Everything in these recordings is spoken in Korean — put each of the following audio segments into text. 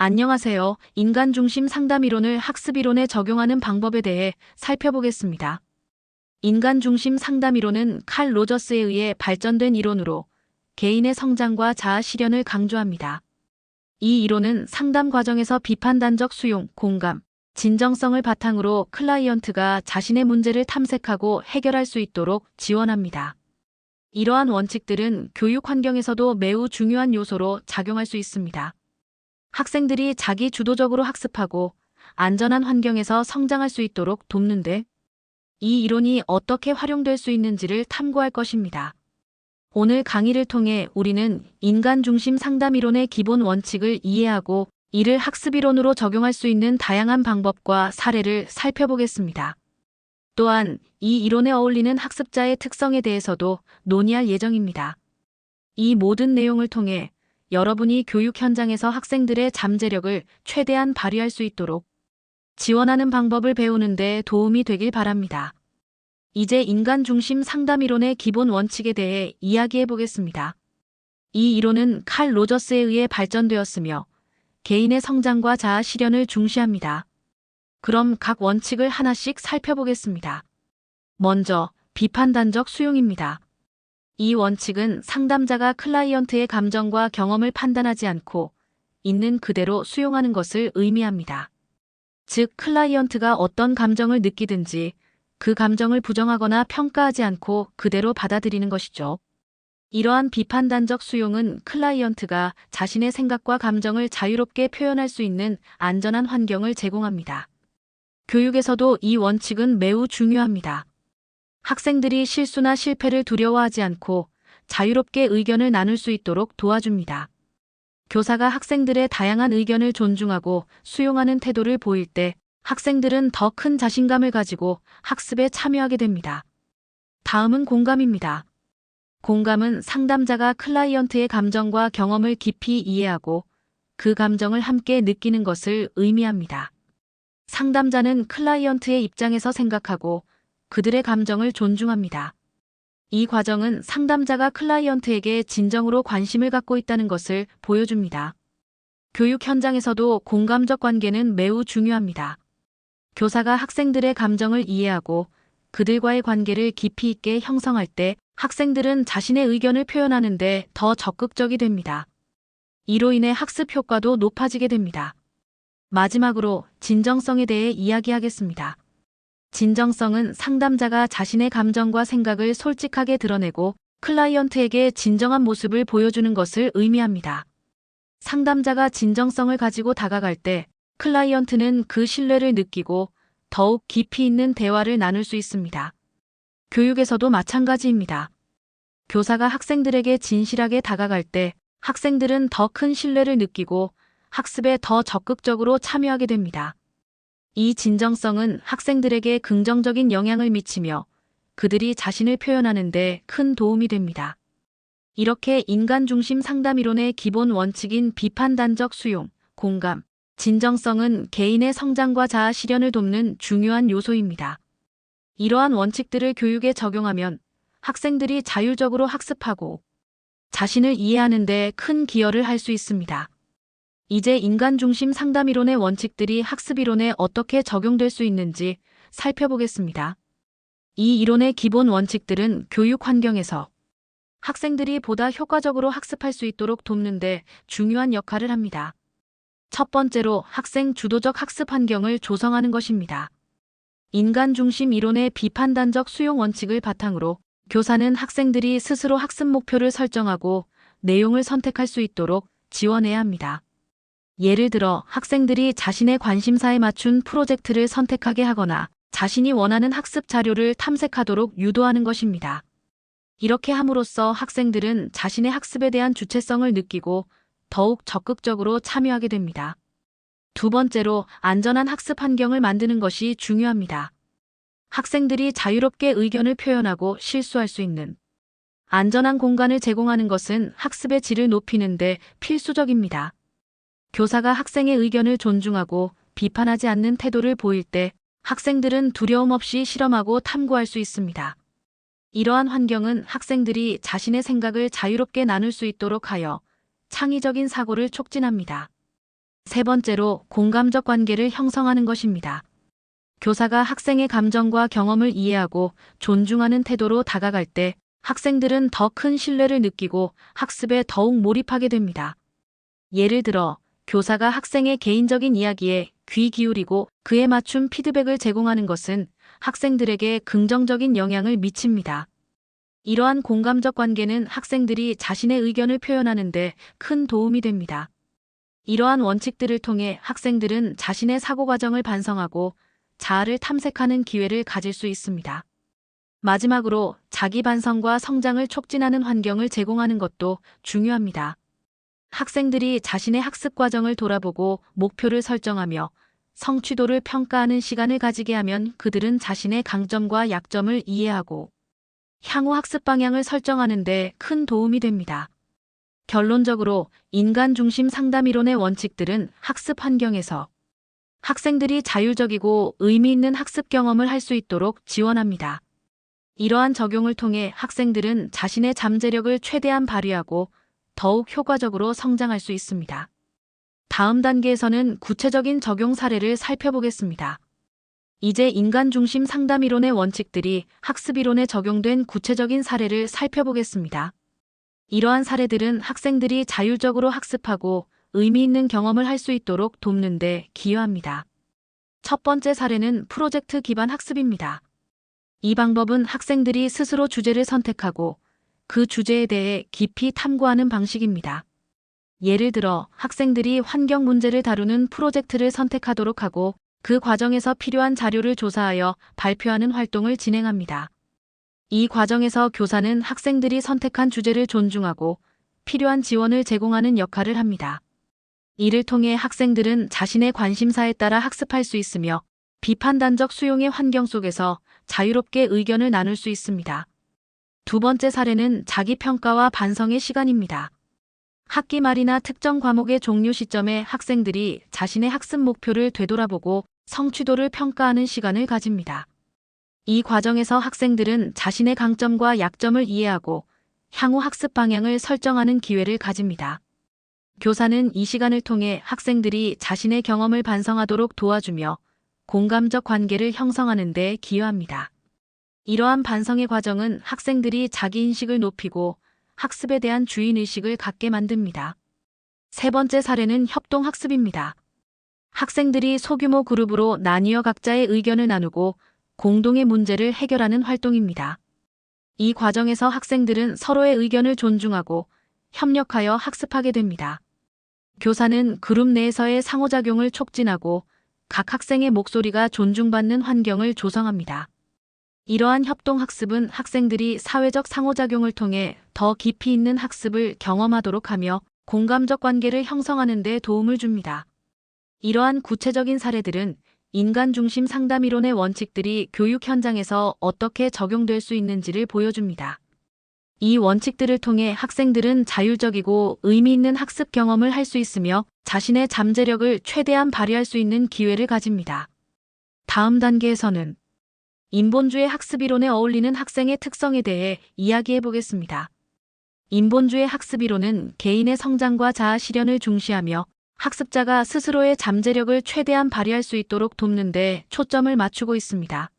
안녕하세요. 인간 중심 상담 이론을 학습 이론에 적용하는 방법에 대해 살펴보겠습니다. 인간 중심 상담 이론은 칼 로저스에 의해 발전된 이론으로 개인의 성장과 자아 실현을 강조합니다. 이 이론은 상담 과정에서 비판단적 수용, 공감, 진정성을 바탕으로 클라이언트가 자신의 문제를 탐색하고 해결할 수 있도록 지원합니다. 이러한 원칙들은 교육 환경에서도 매우 중요한 요소로 작용할 수 있습니다. 학생들이 자기 주도적으로 학습하고 안전한 환경에서 성장할 수 있도록 돕는데, 이 이론이 어떻게 활용될 수 있는지를 탐구할 것입니다. 오늘 강의를 통해 우리는 인간 중심 상담 이론의 기본 원칙을 이해하고 이를 학습 이론으로 적용할 수 있는 다양한 방법과 사례를 살펴보겠습니다. 또한 이 이론에 어울리는 학습자의 특성에 대해서도 논의할 예정입니다. 이 모든 내용을 통해 여러분이 교육 현장에서 학생들의 잠재력을 최대한 발휘할 수 있도록 지원하는 방법을 배우는 데 도움이 되길 바랍니다. 이제 인간 중심 상담 이론의 기본 원칙에 대해 이야기해 보겠습니다. 이 이론은 칼 로저스에 의해 발전되었으며 개인의 성장과 자아 실현을 중시합니다. 그럼 각 원칙을 하나씩 살펴보겠습니다. 먼저, 비판단적 수용입니다. 이 원칙은 상담자가 클라이언트의 감정과 경험을 판단하지 않고 있는 그대로 수용하는 것을 의미합니다. 즉, 클라이언트가 어떤 감정을 느끼든지 그 감정을 부정하거나 평가하지 않고 그대로 받아들이는 것이죠. 이러한 비판단적 수용은 클라이언트가 자신의 생각과 감정을 자유롭게 표현할 수 있는 안전한 환경을 제공합니다. 교육에서도 이 원칙은 매우 중요합니다. 학생들이 실수나 실패를 두려워하지 않고 자유롭게 의견을 나눌 수 있도록 도와줍니다. 교사가 학생들의 다양한 의견을 존중하고 수용하는 태도를 보일 때 학생들은 더 큰 자신감을 가지고 학습에 참여하게 됩니다. 다음은 공감입니다. 공감은 상담자가 클라이언트의 감정과 경험을 깊이 이해하고 그 감정을 함께 느끼는 것을 의미합니다. 상담자는 클라이언트의 입장에서 생각하고 그들의 감정을 존중합니다. 이 과정은 상담자가 클라이언트에게 진정으로 관심을 갖고 있다는 것을 보여줍니다. 교육 현장에서도 공감적 관계는 매우 중요합니다. 교사가 학생들의 감정을 이해하고 그들과의 관계를 깊이 있게 형성할 때 학생들은 자신의 의견을 표현하는 데 더 적극적이 됩니다. 이로 인해 학습 효과도 높아지게 됩니다. 마지막으로 진정성에 대해 이야기하겠습니다. 진정성은 상담자가 자신의 감정과 생각을 솔직하게 드러내고 클라이언트에게 진정한 모습을 보여주는 것을 의미합니다. 상담자가 진정성을 가지고 다가갈 때 클라이언트는 그 신뢰를 느끼고 더욱 깊이 있는 대화를 나눌 수 있습니다. 교육에서도 마찬가지입니다. 교사가 학생들에게 진실하게 다가갈 때 학생들은 더 큰 신뢰를 느끼고 학습에 더 적극적으로 참여하게 됩니다. 이 진정성은 학생들에게 긍정적인 영향을 미치며 그들이 자신을 표현하는 데 큰 도움이 됩니다. 이렇게 인간 중심 상담 이론의 기본 원칙인 비판단적 수용, 공감, 진정성은 개인의 성장과 자아 실현을 돕는 중요한 요소입니다. 이러한 원칙들을 교육에 적용하면 학생들이 자율적으로 학습하고 자신을 이해하는 데 큰 기여를 할 수 있습니다. 이제 인간 중심 상담 이론의 원칙들이 학습 이론에 어떻게 적용될 수 있는지 살펴보겠습니다. 이 이론의 기본 원칙들은 교육 환경에서 학생들이 보다 효과적으로 학습할 수 있도록 돕는 데 중요한 역할을 합니다. 첫 번째로 학생 주도적 학습 환경을 조성하는 것입니다. 인간 중심 이론의 비판단적 수용 원칙을 바탕으로 교사는 학생들이 스스로 학습 목표를 설정하고 내용을 선택할 수 있도록 지원해야 합니다. 예를 들어 학생들이 자신의 관심사에 맞춘 프로젝트를 선택하게 하거나 자신이 원하는 학습 자료를 탐색하도록 유도하는 것입니다. 이렇게 함으로써 학생들은 자신의 학습에 대한 주체성을 느끼고 더욱 적극적으로 참여하게 됩니다. 두 번째로 안전한 학습 환경을 만드는 것이 중요합니다. 학생들이 자유롭게 의견을 표현하고 실수할 수 있는 안전한 공간을 제공하는 것은 학습의 질을 높이는 데 필수적입니다. 교사가 학생의 의견을 존중하고 비판하지 않는 태도를 보일 때 학생들은 두려움 없이 실험하고 탐구할 수 있습니다. 이러한 환경은 학생들이 자신의 생각을 자유롭게 나눌 수 있도록 하여 창의적인 사고를 촉진합니다. 세 번째로 공감적 관계를 형성하는 것입니다. 교사가 학생의 감정과 경험을 이해하고 존중하는 태도로 다가갈 때 학생들은 더 큰 신뢰를 느끼고 학습에 더욱 몰입하게 됩니다. 예를 들어, 교사가 학생의 개인적인 이야기에 귀 기울이고 그에 맞춘 피드백을 제공하는 것은 학생들에게 긍정적인 영향을 미칩니다. 이러한 공감적 관계는 학생들이 자신의 의견을 표현하는데 큰 도움이 됩니다. 이러한 원칙들을 통해 학생들은 자신의 사고 과정을 반성하고 자아를 탐색하는 기회를 가질 수 있습니다. 마지막으로 자기 반성과 성장을 촉진하는 환경을 제공하는 것도 중요합니다. 학생들이 자신의 학습 과정을 돌아보고 목표를 설정하며 성취도를 평가하는 시간을 가지게 하면 그들은 자신의 강점과 약점을 이해하고 향후 학습 방향을 설정하는 데 큰 도움이 됩니다. 결론적으로 인간 중심 상담 이론의 원칙들은 학습 환경에서 학생들이 자율적이고 의미 있는 학습 경험을 할 수 있도록 지원합니다. 이러한 적용을 통해 학생들은 자신의 잠재력을 최대한 발휘하고 더욱 효과적으로 성장할 수 있습니다. 다음 단계에서는 구체적인 적용 사례를 살펴보겠습니다. 이제 인간 중심 상담 이론의 원칙들이 학습 이론에 적용된 구체적인 사례를 살펴보겠습니다. 이러한 사례들은 학생들이 자율적으로 학습하고 의미 있는 경험을 할 수 있도록 돕는 데 기여합니다. 첫 번째 사례는 프로젝트 기반 학습입니다. 이 방법은 학생들이 스스로 주제를 선택하고 그 주제에 대해 깊이 탐구하는 방식입니다. 예를 들어 학생들이 환경 문제를 다루는 프로젝트를 선택하도록 하고 그 과정에서 필요한 자료를 조사하여 발표하는 활동을 진행합니다. 이 과정에서 교사는 학생들이 선택한 주제를 존중하고 필요한 지원을 제공하는 역할을 합니다. 이를 통해 학생들은 자신의 관심사에 따라 학습할 수 있으며 비판단적 수용의 환경 속에서 자유롭게 의견을 나눌 수 있습니다. 두 번째 사례는 자기평가와 반성의 시간입니다. 학기 말이나 특정 과목의 종료 시점에 학생들이 자신의 학습 목표를 되돌아보고 성취도를 평가하는 시간을 가집니다. 이 과정에서 학생들은 자신의 강점과 약점을 이해하고 향후 학습 방향을 설정하는 기회를 가집니다. 교사는 이 시간을 통해 학생들이 자신의 경험을 반성하도록 도와주며 공감적 관계를 형성하는 데 기여합니다. 이러한 반성의 과정은 학생들이 자기인식을 높이고 학습에 대한 주인의식을 갖게 만듭니다. 세 번째 사례는 협동학습입니다. 학생들이 소규모 그룹으로 나뉘어 각자의 의견을 나누고 공동의 문제를 해결하는 활동입니다. 이 과정에서 학생들은 서로의 의견을 존중하고 협력하여 학습하게 됩니다. 교사는 그룹 내에서의 상호작용을 촉진하고 각 학생의 목소리가 존중받는 환경을 조성합니다. 이러한 협동학습은 학생들이 사회적 상호작용을 통해 더 깊이 있는 학습을 경험하도록 하며 공감적 관계를 형성하는 데 도움을 줍니다. 이러한 구체적인 사례들은 인간 중심 상담 이론의 원칙들이 교육 현장에서 어떻게 적용될 수 있는지를 보여줍니다. 이 원칙들을 통해 학생들은 자율적이고 의미 있는 학습 경험을 할 수 있으며 자신의 잠재력을 최대한 발휘할 수 있는 기회를 가집니다. 다음 단계에서는 인본주의 학습 이론에 어울리는 학생의 특성에 대해 이야기해 보겠습니다. 인본주의 학습 이론은 개인의 성장과 자아 실현을 중시하며 학습자가 스스로의 잠재력을 최대한 발휘할 수 있도록 돕는 데 초점을 맞추고 있습니다.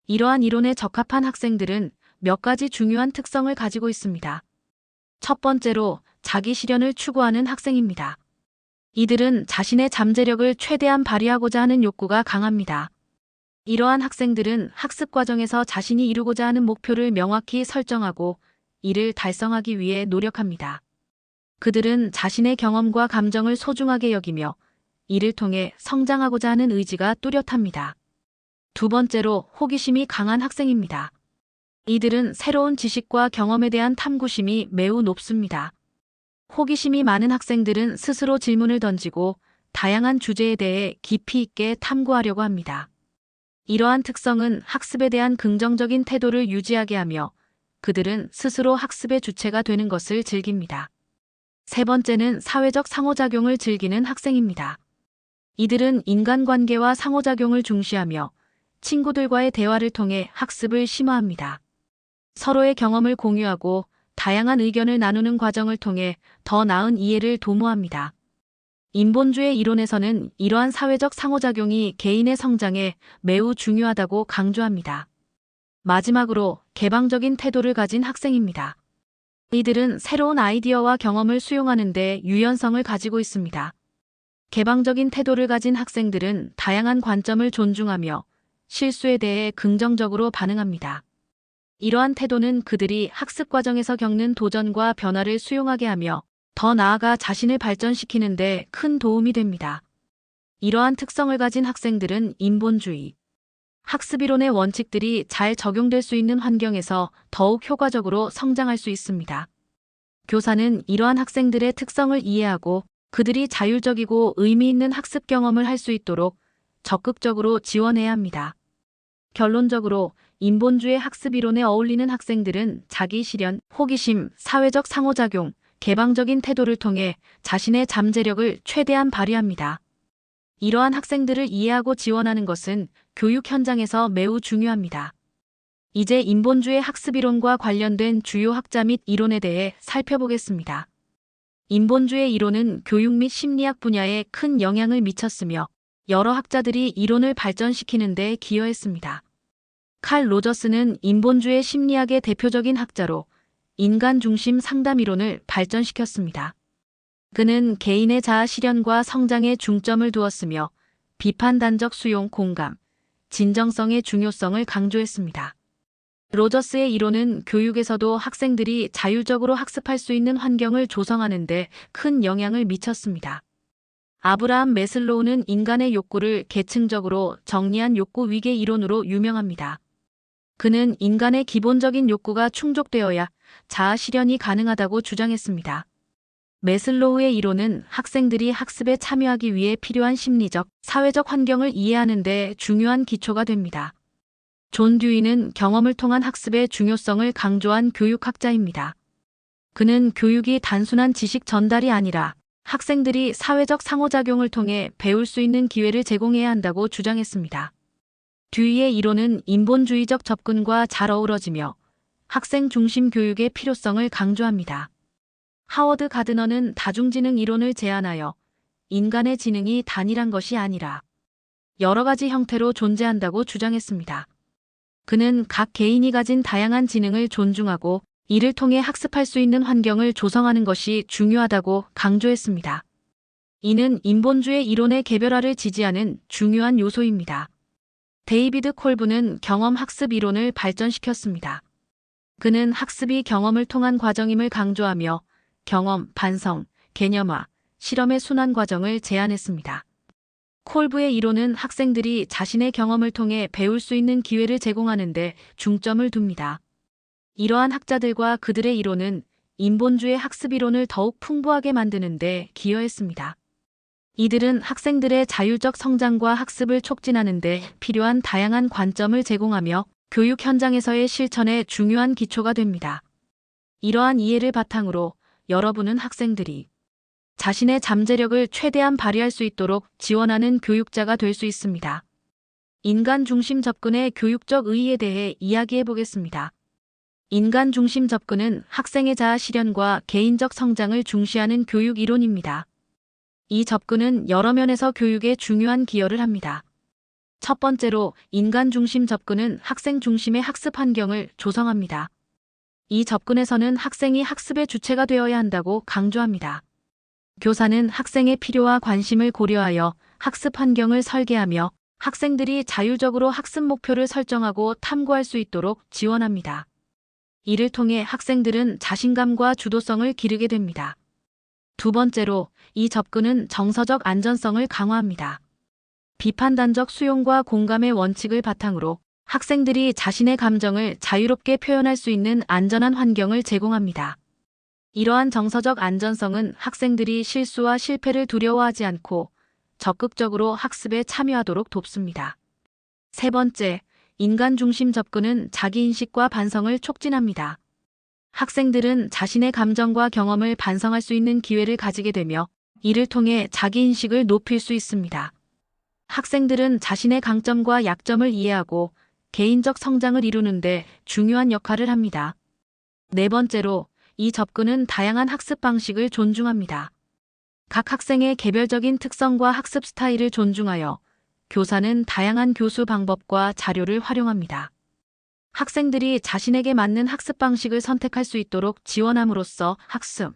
이러한 이론에 적합한 학생들은 몇 가지 중요한 특성을 가지고 있습니다. 첫 번째로 자기 실현을 추구하는 학생입니다. 이들은 자신의 잠재력을 최대한 발휘하고자 하는 욕구가 강합니다. 이러한 학생들은 학습 과정에서 자신이 이루고자 하는 목표를 명확히 설정하고 이를 달성하기 위해 노력합니다. 그들은 자신의 경험과 감정을 소중하게 여기며 이를 통해 성장하고자 하는 의지가 뚜렷합니다. 두 번째로 호기심이 강한 학생입니다. 이들은 새로운 지식과 경험에 대한 탐구심이 매우 높습니다. 호기심이 많은 학생들은 스스로 질문을 던지고 다양한 주제에 대해 깊이 있게 탐구하려고 합니다. 이러한 특성은 학습에 대한 긍정적인 태도를 유지하게 하며 그들은 스스로 학습의 주체가 되는 것을 즐깁니다. 세 번째는 사회적 상호작용을 즐기는 학생입니다. 이들은 인간관계와 상호작용을 중시하며 친구들과의 대화를 통해 학습을 심화합니다. 서로의 경험을 공유하고 다양한 의견을 나누는 과정을 통해 더 나은 이해를 도모합니다. 인본주의 이론에서는 이러한 사회적 상호작용이 개인의 성장에 매우 중요하다고 강조합니다. 마지막으로 개방적인 태도를 가진 학생입니다. 이들은 새로운 아이디어와 경험을 수용하는 데 유연성을 가지고 있습니다. 개방적인 태도를 가진 학생들은 다양한 관점을 존중하며 실수에 대해 긍정적으로 반응합니다. 이러한 태도는 그들이 학습 과정에서 겪는 도전과 변화를 수용하게 하며 더 나아가 자신을 발전시키는 데 큰 도움이 됩니다. 이러한 특성을 가진 학생들은 인본주의, 학습이론의 원칙들이 잘 적용될 수 있는 환경에서 더욱 효과적으로 성장할 수 있습니다. 교사는 이러한 학생들의 특성을 이해하고 그들이 자율적이고 의미 있는 학습 경험을 할 수 있도록 적극적으로 지원해야 합니다. 결론적으로 인본주의 학습이론에 어울리는 학생들은 자기 실현, 호기심, 사회적 상호작용, 개방적인 태도를 통해 자신의 잠재력을 최대한 발휘합니다. 이러한 학생들을 이해하고 지원하는 것은 교육 현장에서 매우 중요합니다. 이제 인본주의 학습이론과 관련된 주요 학자 및 이론에 대해 살펴보겠습니다. 인본주의 이론은 교육 및 심리학 분야에 큰 영향을 미쳤으며 여러 학자들이 이론을 발전시키는 데 기여했습니다. 칼 로저스는 인본주의 심리학의 대표적인 학자로 인간 중심 상담 이론을 발전시켰습니다. 그는 개인의 자아 실현과 성장에 중점을 두었으며 비판단적 수용 공감, 진정성의 중요성을 강조했습니다. 로저스의 이론은 교육에서도 학생들이 자율적으로 학습할 수 있는 환경을 조성하는 데 큰 영향을 미쳤습니다. 아브라함 매슬로우는 인간의 욕구를 계층적으로 정리한 욕구 위계 이론으로 유명합니다. 그는 인간의 기본적인 욕구가 충족되어야 자아 실현이 가능하다고 주장했습니다. 매슬로우의 이론은 학생들이 학습에 참여하기 위해 필요한 심리적, 사회적 환경을 이해하는 데 중요한 기초가 됩니다. 존 듀이는 경험을 통한 학습의 중요성을 강조한 교육학자입니다. 그는 교육이 단순한 지식 전달이 아니라 학생들이 사회적 상호작용을 통해 배울 수 있는 기회를 제공해야 한다고 주장했습니다. 듀이의 이론은 인본주의적 접근과 잘 어우러지며 학생 중심 교육의 필요성을 강조합니다. 하워드 가드너는 다중지능 이론을 제안하여 인간의 지능이 단일한 것이 아니라 여러 가지 형태로 존재한다고 주장했습니다. 그는 각 개인이 가진 다양한 지능을 존중하고 이를 통해 학습할 수 있는 환경을 조성하는 것이 중요하다고 강조했습니다. 이는 인본주의 이론의 개별화를 지지하는 중요한 요소입니다. 데이비드 콜브는 경험 학습 이론을 발전시켰습니다. 그는 학습이 경험을 통한 과정임을 강조하며 경험, 반성, 개념화, 실험의 순환 과정을 제안했습니다. 콜브의 이론은 학생들이 자신의 경험을 통해 배울 수 있는 기회를 제공하는 데 중점을 둡니다. 이러한 학자들과 그들의 이론은 인본주의 학습 이론을 더욱 풍부하게 만드는 데 기여했습니다. 이들은 학생들의 자율적 성장과 학습을 촉진하는 데 필요한 다양한 관점을 제공하며 교육 현장에서의 실천에 중요한 기초가 됩니다. 이러한 이해를 바탕으로 여러분은 학생들이 자신의 잠재력을 최대한 발휘할 수 있도록 지원하는 교육자가 될 수 있습니다. 인간 중심 접근의 교육적 의의에 대해 이야기해 보겠습니다. 인간 중심 접근은 학생의 자아 실현과 개인적 성장을 중시하는 교육 이론입니다. 이 접근은 여러 면에서 교육에 중요한 기여를 합니다. 첫 번째로 인간 중심 접근은 학생 중심의 학습 환경을 조성합니다. 이 접근에서는 학생이 학습의 주체가 되어야 한다고 강조합니다. 교사는 학생의 필요와 관심을 고려하여 학습 환경을 설계하며 학생들이 자율적으로 학습 목표를 설정하고 탐구할 수 있도록 지원합니다. 이를 통해 학생들은 자신감과 주도성을 기르게 됩니다. 두 번째로 이 접근은 정서적 안전성을 강화합니다. 비판단적 수용과 공감의 원칙을 바탕으로 학생들이 자신의 감정을 자유롭게 표현할 수 있는 안전한 환경을 제공합니다. 이러한 정서적 안전성은 학생들이 실수와 실패를 두려워하지 않고 적극적으로 학습에 참여하도록 돕습니다. 세 번째, 인간 중심 접근은 자기인식과 반성을 촉진합니다. 학생들은 자신의 감정과 경험을 반성할 수 있는 기회를 가지게 되며 이를 통해 자기인식을 높일 수 있습니다. 학생들은 자신의 강점과 약점을 이해하고 개인적 성장을 이루는 데 중요한 역할을 합니다. 네 번째로, 이 접근은 다양한 학습 방식을 존중합니다. 각 학생의 개별적인 특성과 학습 스타일을 존중하여 교사는 다양한 교수 방법과 자료를 활용합니다. 학생들이 자신에게 맞는 학습 방식을 선택할 수 있도록 지원함으로써 학습,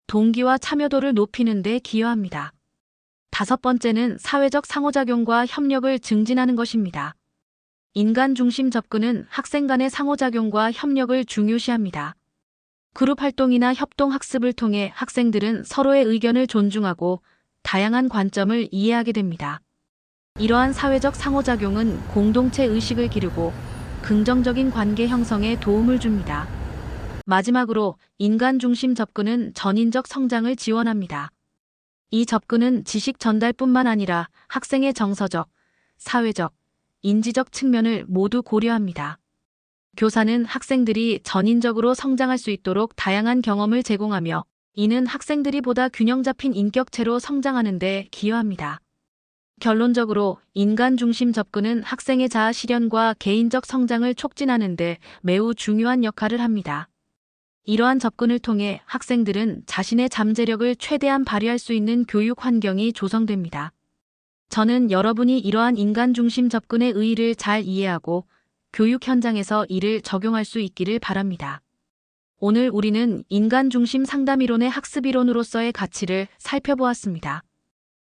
동기와 참여도를 높이는 데 기여합니다. 다섯 번째는 사회적 상호작용과 협력을 증진하는 것입니다. 인간 중심 접근은 학생 간의 상호작용과 협력을 중요시합니다. 그룹 활동이나 협동 학습을 통해 학생들은 서로의 의견을 존중하고 다양한 관점을 이해하게 됩니다. 이러한 사회적 상호작용은 공동체 의식을 기르고 긍정적인 관계 형성에 도움을 줍니다. 마지막으로 인간 중심 접근은 전인적 성장을 지원합니다. 이 접근은 지식 전달뿐만 아니라 학생의 정서적, 사회적, 인지적 측면을 모두 고려합니다. 교사는 학생들이 전인적으로 성장할 수 있도록 다양한 경험을 제공하며 이는 학생들이 보다 균형 잡힌 인격체로 성장하는 데 기여합니다. 결론적으로 인간 중심 접근은 학생의 자아 실현과 개인적 성장을 촉진하는 데 매우 중요한 역할을 합니다. 이러한 접근을 통해 학생들은 자신의 잠재력을 최대한 발휘할 수 있는 교육 환경이 조성됩니다. 저는 여러분이 이러한 인간 중심 접근의 의의를 잘 이해하고 교육 현장에서 이를 적용할 수 있기를 바랍니다. 오늘 우리는 인간 중심 상담 이론의 학습 이론으로서의 가치를 살펴보았습니다.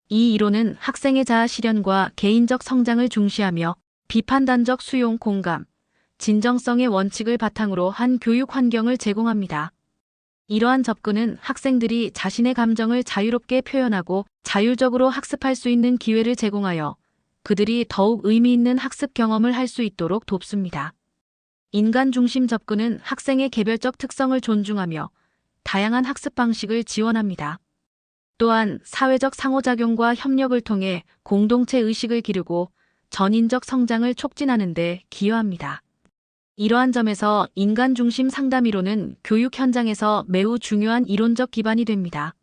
이 이론은 학생의 자아 실현과 개인적 성장을 중시하며 비판단적 수용 공감, 진정성의 원칙을 바탕으로 한 교육 환경을 제공합니다. 이러한 접근은 학생들이 자신의 감정을 자유롭게 표현하고 자율적으로 학습할 수 있는 기회를 제공하여 그들이 더욱 의미 있는 학습 경험을 할 수 있도록 돕습니다. 인간 중심 접근은 학생의 개별적 특성을 존중하며 다양한 학습 방식을 지원합니다. 또한 사회적 상호작용과 협력을 통해 공동체 의식을 기르고 전인적 성장을 촉진하는 데 기여합니다. 이러한 점에서 인간 중심 상담 이론은 교육 현장에서 매우 중요한 이론적 기반이 됩니다.